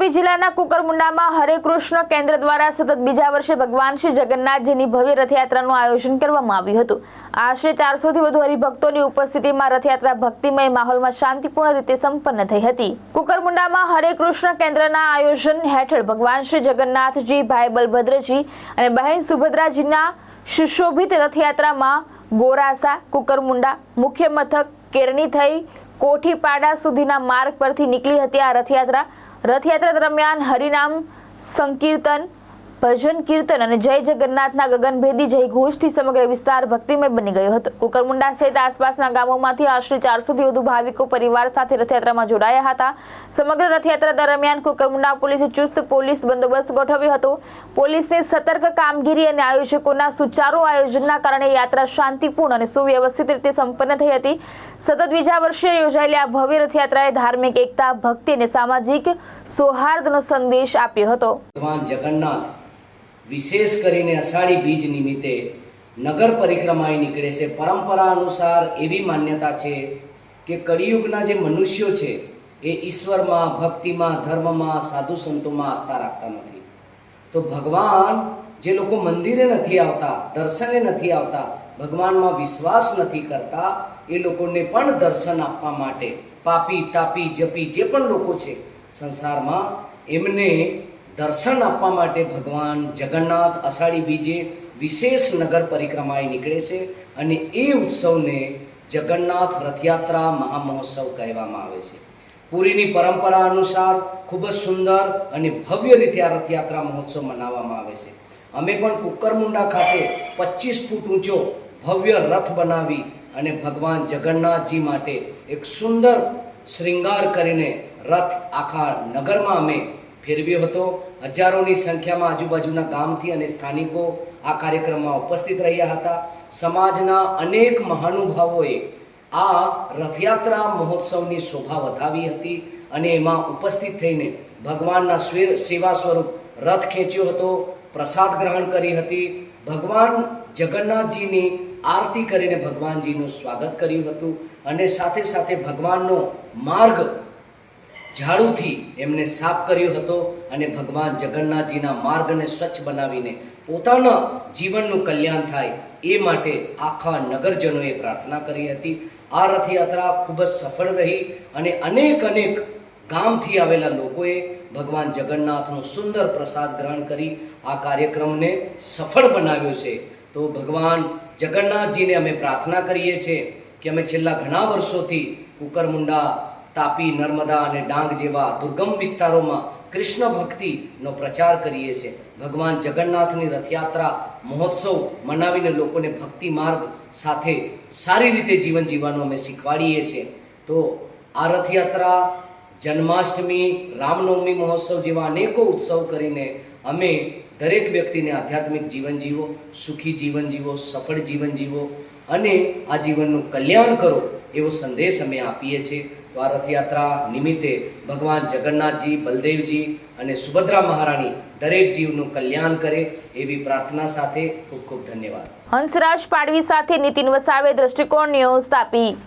તાપી જિલ્લાના કુકરમુંડામાં હરે કૃષ્ણ કેન્દ્ર દ્વારા સતત બીજા વર્ષે ભગવાન શ્રી જગન્નાથજીની ભવ્ય રથયાત્રાનું આયોજન કરવામાં આવ્યું હતું। આશરે 400 થી વધુ હરિભક્તોની ઉપસ્થિતિમાં રથયાત્રા ભક્તિમય માહોલમાં શાંતિપૂર્ણ રીતે સંપન્ન થઈ હતી। કુકરમુંડામાં હરે કૃષ્ણ કેન્દ્રના આયોજન હેઠળ ભગવાન શ્રી જગન્નાથજી, ભાઈ બલભદ્રજી અને બહેન સુભદ્રાજીના સુશોભિત રથયાત્રામાં ગોરાસા, કુકરમુંડા મુખ્ય મથક કેરણી થઈ કોઠીપાડા સુધીના માર્ગ પરથી નીકળી હતી। આ રથયાત્રા દરમિયાન હરિનામ સંકીર્તન, ભજન કીર્તન અને જય જગન્નાથના ગગનભેદી જય ઘોષથી સમગ્ર વિસ્તાર ભક્તિમય બની ગયો હતો। કુકરમુંડા સહિત આસપાસના ગામોમાંથી આશરે 400 થી વધુ ભાવિકો પરિવાર સાથે રથયાત્રામાં જોડાયા હતા। સમગ્ર રથયાત્રા દરમિયાન કુકરમુંડા પોલીસે ચુસ્ત પોલીસ બંદોબસ્ત ગોઠવ્યો હતો। પોલીસની સતર્ક કામગીરી અને આયોજકોના સુચારુ આયોજનના કારણે યાત્રા શાંતિપૂર્ણ અને સુવ્યવસ્થિત રીતે સંપન્ન થઈ હતી। સતત બીજા વર્ષે યોજાયેલી આ ભવ્ય રથયાત્રાએ ધાર્મિક એકતા, ભક્તિ અને સામાજિક સૌહાર્દનો સંદેશ આપ્યો હતો। ભગવાન જગન્નાથ વિશેષ કરીને અષાઢી બીજ નિમિત્તે નગર પરિક્રમાએ નીકળે છે। પરંપરા અનુસાર એવી માન્યતા છે કે કળિયુગના જે મનુષ્યો છે એ ઈશ્વરમાં, ભક્તિમાં, ધર્મમાં, સાધુ સંતોમાં આસ્થા રાખતા નથી। તો ભગવાન જે લોકો મંદિરે નથી આવતા, દર્શને નથી આવતા, ભગવાનમાં વિશ્વાસ નથી કરતા, એ લોકોને પણ દર્શન આપવા માટે પાપી, તાપી, જપી જે પણ લોકો છે સંસારમાં, એમને દર્શન આપવા માટે ભગવાન જગન્નાથ અષાઢી બીજે વિશેષ નગર પરિક્રમાએ નીકળે છે અને એ ઉત્સવને જગન્નાથ રથયાત્રા મહામહોત્સવ કહેવામાં આવે છે। પુરીની પરંપરા અનુસાર ખૂબ જ સુંદર અને ભવ્ય રીતે આ રથયાત્રા મહોત્સવ મનાવવામાં આવે છે। અમે પણ કુકરમુંડા ખાતે 25 ફૂટ ઊંચો ભવ્ય રથ બનાવી અને ભગવાન જગન્નાથજી માટે એક સુંદર શ્રૃંગાર કરીને રથ આખા નગરમાં અમે ફેરવ્યો હતો। હજારોની સંખ્યામાં આજુબાજુના ગામથી અને સ્થાનિકો આ કાર્યક્રમમાં ઉપસ્થિત રહ્યા હતા। સમાજના અનેક મહાનુભાવોએ આ રથયાત્રા મહોત્સવની શોભા વધાવી હતી અને એમાં ઉપસ્થિત થઈને ભગવાનના સેવા સ્વરૂપ રથ ખેંચ્યો હતો, પ્રસાદ ગ્રહણ કરી હતી, ભગવાન જગન્નાથજીની આરતી કરીને ભગવાનજીનું સ્વાગત કર્યું હતું અને સાથે સાથે ભગવાનનો માર્ગ ઝાડુથી એમને સાફ કર્યો હતો અને ભગવાન જગન્નાથજીના માર્ગને સ્વચ્છ બનાવીને પોતાના જીવનનું કલ્યાણ થાય એ માટે આખા નગરજનોએ પ્રાર્થના કરી હતી। આ રથયાત્રા ખૂબ જ સફળ રહી અને અનેક ગામથી આવેલા લોકોએ ભગવાન જગન્નાથનો સુંદર પ્રસાદ ગ્રહણ કરી આ કાર્યક્રમને સફળ બનાવ્યો છે। તો ભગવાન જગન્નાથજીને અમે પ્રાર્થના કરીએ છીએ કે અમે છેલ્લા ઘણા વર્ષોથી કુકરમુંડા, તાપી, નર્મદા અને ડાંગ જેવા દુર્ગમ વિસ્તારોમાં કૃષ્ણ ભક્તિનો પ્રચાર કરીએ છીએ। ભગવાન જગન્નાથની રથયાત્રા મહોત્સવ મનાવીને લોકોને ભક્તિ માર્ગ સાથે સારી રીતે જીવન જીવવાનું અમે શીખવાડીએ છીએ। તો આ રથયાત્રા, જન્માષ્ટમી, રામનવમી મહોત્સવ જેવા અનેકો ઉત્સવ કરીને અમે દરેક વ્યક્તિને આધ્યાત્મિક જીવન જીવો, સુખી જીવન જીવો, સફળ જીવન જીવો અને આ જીવનનું કલ્યાણ કરો એવો સંદેશ અમે આપીએ છીએ। તો આ રથયાત્રા નિમિત્તે ભગવાન જગન્નાથજી, બલદેવજી અને સુભદ્રા મહારાણી દરેક જીવનું કલ્યાણ કરે એવી પ્રાર્થના સાથે ખૂબ ખૂબ ધન્યવાદ। હંસરાજ પાડવી સાથે નીતિન વસાવે, દ્રષ્ટિકોણ ન્યૂઝ, તાપી।